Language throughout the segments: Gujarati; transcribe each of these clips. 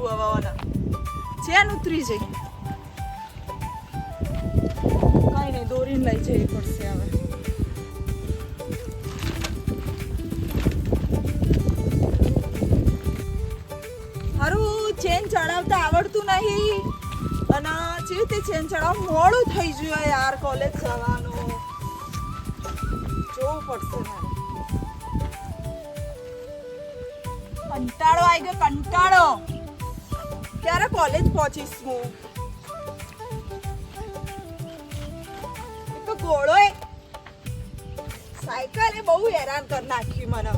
કરું હવે ચેન ઉતરી જઈ કઈ નહીં દોરીને લઈ જવી પડશે હવે હારું ચેન ચડાવતા આવડતું નહીં અને જે રીતે ચેન ચડાવ મોડું થઈ ગયું યાર કોલેજ જવાનું જોવું પડશે મારે કંટાળો આવી ગયો કંટાળો ક્યારે કોલેજ પહોંચીશ હું તો ઘોડો સાયકલ એ બહુ હેરાન કરી નાખ્યું મને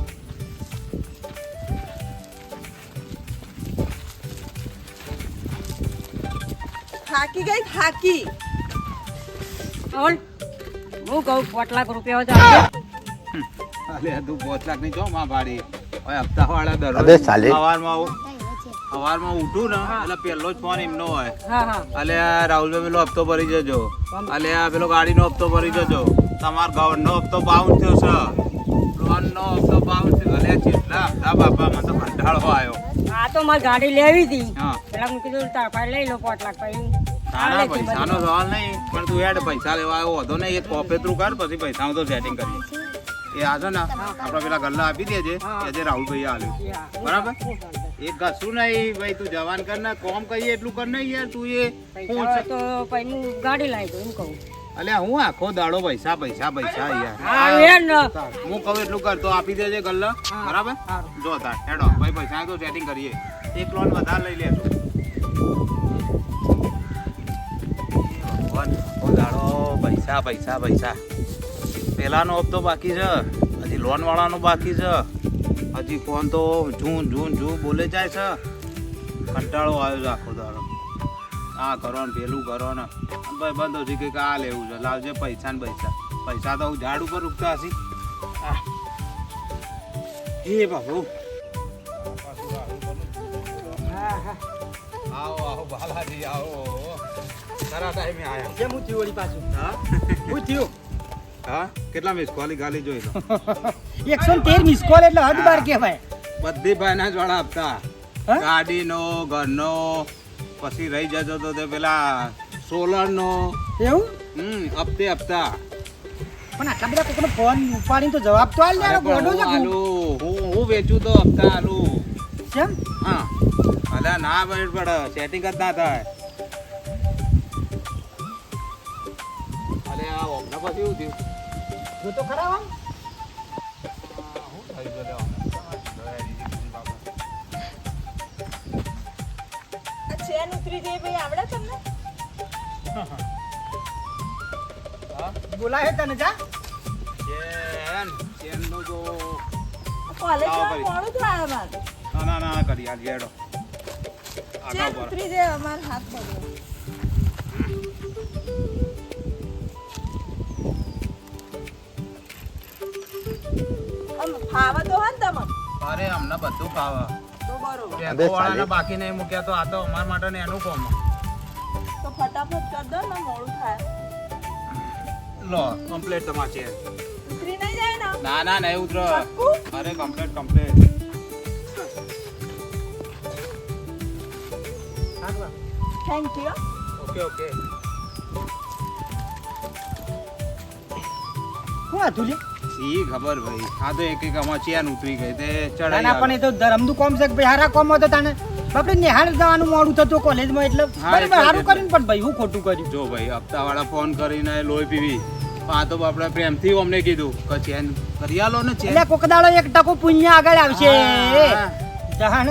થાકી ગઈ થાકી હું કહું 5 લાખ રૂપિયા જાય અલે તું 5 લાખ ની જો માં ભાડી ઓય હપ્તા વાળા દરરોજ સવારમાં ઉઠું ને એટલે પહેલો જ ફોન એમનો હોય અલે રાહુલભાઈ પેલો હપ્તો ભરી જજો અલે પેલો ગાડીનો હપ્તો ભરી જજો તમાર ઘરનો હપ્તો બાઉન્સ થયો છે લોનનો હપ્તો બાઉન્સ થયો અલે કેટલા હપ્તા બાપા મને તો કંટાળો આવ્યો આ તો મારી ગાડી લેવી હતી પેલા હું કીધું તાર પાસે લઈ લો 5 લાખ પછી તારા પૈસાનો સવાલ નહીં પણ તું યાર પૈસા લેવા આવ્યો હતો ને એક કોપેતરું કર પછી પૈસાનું તો સેટિંગ કરીએ એ આજે ને આપડા પેલા ગલ્લા આપી દેજે આજે રાહુલભાઈ આલ્યું બરાબર એક કશું નહીં ભાઈ તું જવાન કર ને કોમ કહીએ એટલું કર ને યાર તું એ તો પછી હું ગાડી લાવી દઉં એમ કહું અલે હું આખો દાડો પૈસા પૈસા પૈસા યાર હું કહું એટલું કર તો આપી દેજે ગલ્લા બરાબર જો તાર હેડો ભાઈ પૈસા તો સેટિંગ કરીએ એક લોન વધારે લઈ લે આખો દાડો પૈસા પૈસા પૈસા પેલાનો હપ્તો બાકી છે હજી લોન વાળાનો બાકી છે હજી ફોન તો જૂન બોલે જાય છે કંટાળો આવ્યો છે આખો દાડો આ કરો ને પેલું કરો ને ભાઈ બંધો છે કે આ લેવું છે લાવજે પૈસા ને પૈસા તો હું ઝાડ ઉપર ઉગતા હશી હે બાબુ આવો આવો બાલાજી આવો ખરા ટાઈમે આયા કેમ હું થયું વળી પાછું હા હું થયું હા કેટલા મિસ કોલી ગાલી જોઈ લો 113 મિસ કોલ એટલે હદ બાર કહેવાય બધી ફાઇનાન્સ વાળા આપતા ગાડીનો ઘરનો પછી રહી જતો તો તે પેલા સોલરનો એવું હપ્તે હપ્તા પણ આટલા બધા કોકનો ફોન ઉપાડીને તો જવાબ તો આલ યાર ગોડો છે હું વેચું તો હપ્તા આલું કેમ હા અલે ના બેડ પડ સેટિંગ જ ના થાય અલે આ ઓમના પછી એવું થયું જો તો ખરા આમ હું થઈ ગયો ચેન ઉતરી જઈ ભાઈ આવડે તમને બોલાય તને જા ચેન નો જો કોલેજ મોડું થાય અમારે ના કરી આ ગેડો ચેન ઉતરી જાય અમાર હાથ પકડો ખાવા તો હા ને તમે અરે અમને બધું ખાવા તો બરોબર વાળાને બાકી નહીં મૂક્યા તો આ તો અમારા માટે ને એનું કોમ તો ફટાફટ કર દો ને મોડું થાય લો કમ્પ્લીટ તમાર છે ઉતરી નહીં જાય ને ના નહીં ઉતરો પાક્કું? અરે કમ્પ્લીટ થેન્ક યુ ઓકે હું હતું લે સી ખબર ભાઈ આ તો એક અમાર ચેન ઉતરી ગઈ તે ચડાઈ ના પણ એ તો ધરમનું કોમ છે કે ભાઈ હારા કોમ હતો તાને આપણે નિહાળ જવાનું મોડું થતું કોલેજમાં એટલે બરાબર સારું કર્યું પણ ભાઈ હું ખોટું કર્યું જો ભાઈ હપ્તા વાળા ફોન કરીને લોહી પીવી આ તો આપણે પ્રેમથી અમને કીધું કે ચેન કરી આલો ને ચેન એટલે કોક દાડો 1% પુણ્ય આગળ આવશે જહાણ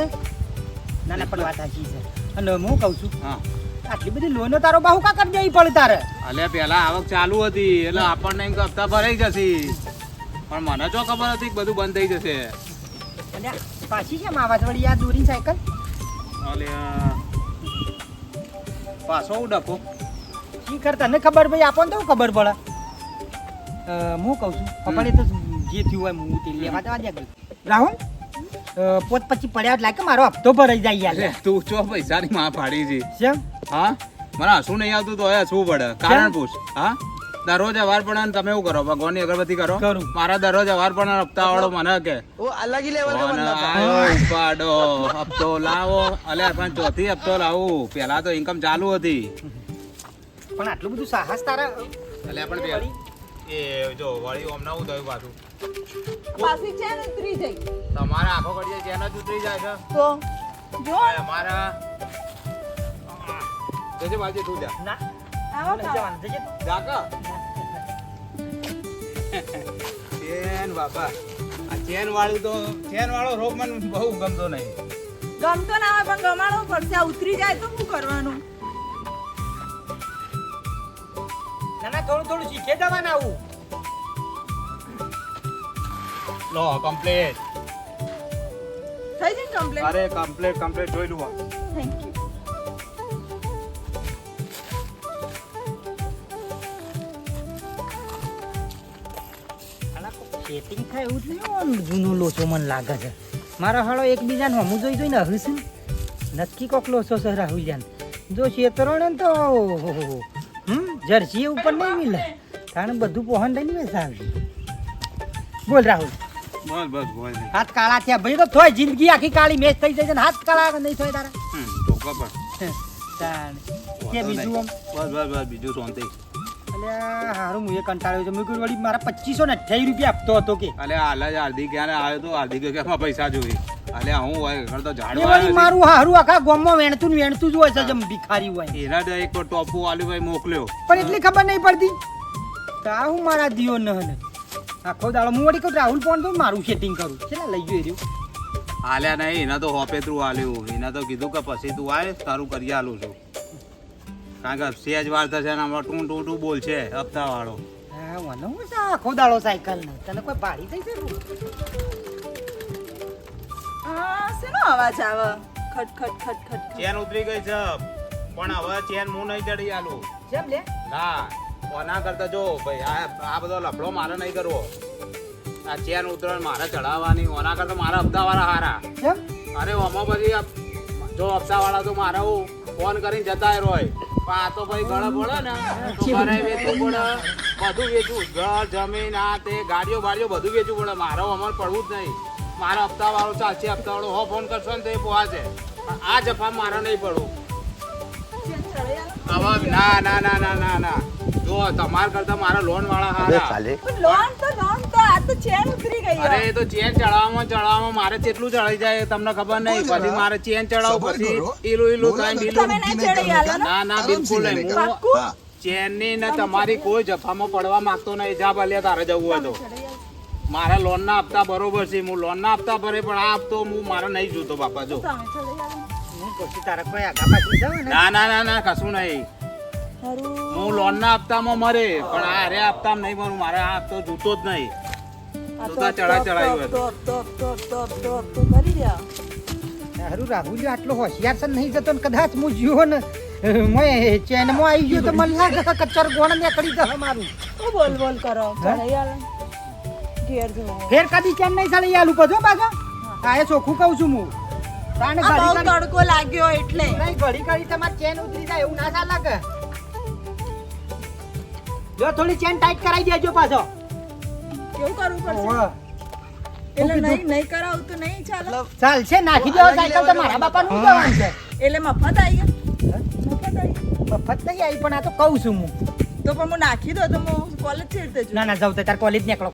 ના પણ વાત સાચી છે અને હું કહું છું હા આટલી બધી લોનો તારો બાહુ કા કરી દેવી પડે તારે અલે પેલા આવક ચાલુ હતી એટલે આપણને એમ કે હપ્તા ભરાઈ જશે પણ મને જો ખબર હતી કે બધું બંધ થઈ જશે અને પાછી કેમ આવાજ વળી આ દોરી સાયકલ અલે પાછો હું ડખો શી કરતા ને ખબર ભાઈ આપણને તો ખબર પડે હું કહું છું પપ્પાને તો જે થયું હોય હું તે લેવા જવા દે રાહુલ પોત પછી પડ્યા લાગે મારો હપ્તો ભરાઈ જાય યાર તું ચો પૈસાની માં ફાડી છે કેમ હા મને હસું નહીં આવતું તો હવે શું પડે કારણ પૂછ હા દરરોજ અવાર પણ તમે એવું કરો ભગવાનની અગરબત્તી કરો કરું. મારા દરરોજ અવાર પણ હપ્તા વાળો મને કે वो अलग ही लेवल का ફોન बंदा था આયો, ઉપાડો હપ્તો લાવો અલ્યા પણ ચોથી હપ્તો લાવું પેલા તો ઇન્કમ ચાલુ હતી પણ આટલું બધું સાહસ તારા અલ્યા પણ એ જો વળી ઓમ ના થયું પાછું પાછી ચેન ઉતરી જઈ તમારા આખો ઘડીએ ચેન જ ઉતરી જાય છે તો જો આ અમારા જજે બાજુ તું જા ના આવો લઈ જવાનું જજે તું. જા કા ચેન બાપા આ ચેન વાળું તો ચેન વાળો રોગ મને બહુ ગમતો નહીં ગમતો ના હોય પણ ગમાડવો પડશે આ ઉતરી જાય તો શું કરવાનું ના ના થોડું થોડું શીખે જવાનું આવું લો કમ્પ્લીટ થઈ જઈને કમ્પ્લેન અરે કમ્પ્લીટ જોઈ લું થેન્ક યુ સેટિંગ થાય એવું જ નહીં આમ જૂનો લોચો મને લાગે છે મારો હાળો એકબીજાને હમું જોઈ જોઈને હશે ને નક્કી કોક લોચો છે રાહુલ જો શેતરો ને તો ઓહોહો. જર્સી ઉપર નહીં મિલે કારણ બધું પોહન લઈને બેસા આવી બોલ રાહુલ બસ બોલ હાથ કાળા થયા ભાઈ તો થોય જિંદગી આખી કાળી મેચ થઈ જાય છે ને હાથ કાળા નહીં થોય તારા ટોકા પણ તાણ. કે બીજું આમ બસ બીજું શાંતિ અલ્યા હારું હું એ કંટાળ્યો છે મેં કીધું વળી મારા 2528 રૂપિયા આપતો હતો કે અલે હાલ જ હાર્દિક ક્યારે આવ્યો તો હાર્દિક કે એમાં પૈસા જોઈ અલે હું હોય કરતો એ ઝાડવા વળી મારું હારું આખા ગામમાં વેણતું ને વેણતું જ હોય છે જેમ ભિખારી હોય એના તો એક ટોપુ વાલીભાઈ મોકલ્યો પણ એટલી ખબર નહીં પડતી તો આ હું મારા દિયો ન હને આખો દાડો હું વળી કહું રાહુલ ફોન તો મારું સેટિંગ કરું છે ને લઈ ગયો રહ્યું હાલ્યા નહીં એના તો હોપેતરું હાલ્યું એના તો કીધું કે પછી તું આય તારું કરી આલું છું કારણ કે સેજ વાર થશે ને આમાં ટું બોલ છે હપ્તા વાળો હા મને હું છે આખો દાડો સાયકલ ને તને કોઈ ભાડી થઈ છે આ શેનો અવાજ આવે ખટ ખટ ખટ ખટ ખટ. ચેન ઉતરી ગઈ છે પણ હવે ચેન હું નહીં ચડી આલું કેમ લે ના કોના કરતા જો ભાઈ આ બધો લફડો મારે નહીં કરવો આ ચેન ઉતરણ મારે ચડાવવાની ઓના કરતા મારા હપ્તા વાળા હારા કેમ અરે આમાં પછી જો હપ્તા વાળા તો મારે હું ફોન કરીને જતા રોય પણ આ તો ભાઈ ગળે પડે ને તો ઘરે વેચવું પડે બધું વેચવું ઘર જમીન આ તે ગાડીઓ બાડીઓ બધું વેચવું પડે મારો અમારે પડવું જ નહીં મારા હપ્તા વાળો ચાલશે હપ્તા વાળો હો ફોન કરશો ને તો એ પહોંચે પણ આ જફા મારે નહીં પડવું ચેન ચડાઈ આલો. હવે ના જો તમાર કરતા મારા લોન વાળા હારા પણ લોન તો આ તો ચેન ઉતરી ગઈ અરે એ તો ચેન ચડાવવામાં મારે કેટલું ચડાઈ જાય તમને ખબર નહીં પછી મારે ચેન ચડાવું પછી ઈલું થાય બીલું તમે ના ચડાઈ આલો ને ના બિલકુલ નહીં હું પાક્કું ચેનની ને તમારી કોઈ જફામાં પડવા માંગતો નહીં જા ભલે તારે જવું હોય તો ચડાઈ આલો. મારા લોન ના હપ્તા બરોબર છે હું લોન ના હપ્તા ભરે પણ આ હપ્તો હું મારે નહીં જોતો બાપા જો તમે ચડાઈ આલો. હું પછી તારા કોઈ આગા પાછી જાવ ને ના કશું નહીં હારું. હું લોન ના હપ્તામાં મરે પણ આ અરે હપ્તામાં નહીં મરું મારે આ હપ્તો જોતો જ નહીં આ તો તો ચડાયું હતું. તો કરી દ્યા. હારું રાહુલ આટલો હોશિયાર છે નહીં જતો ને કદાચ હું જીવો ને મોય ચેનમાં આવી ગયો તો મને લાગે કે કચ્ચર ગોણ નીકળી જશે મારું શું બોલ કરો ચડાઈ આલો. ઘેર જવો. ફેર કદી ચેન નહીં ચાલી આલું બધો પાછો આ એ ચોખ્ખું કહું છું હું તાણે આ બહુ ઘડી તડકો લાગ્યો એટલે નહીં ઘડી તમારે ચેન ઉતરી જાય એવું ના ચાલે કે જો થોડી ચેન ટાઈટ કરાવી દેજો પાછો કેવું કરવું પડશે ઓહો. એટલે નહીં કરાવું તો નહીં ચાલે ચાલશે નાખી દેવો સાયકલ તો મારા બાપાનું જવાનું છે એટલે મફત આવી ગયા મફત આવી મફત નહીં આવી પણ આ તો કહું છું હું તો પણ હું નાખી દો તો હું કોલેજ છેડતે છું ના જાઉં તો તાર કોલેજ નીકળો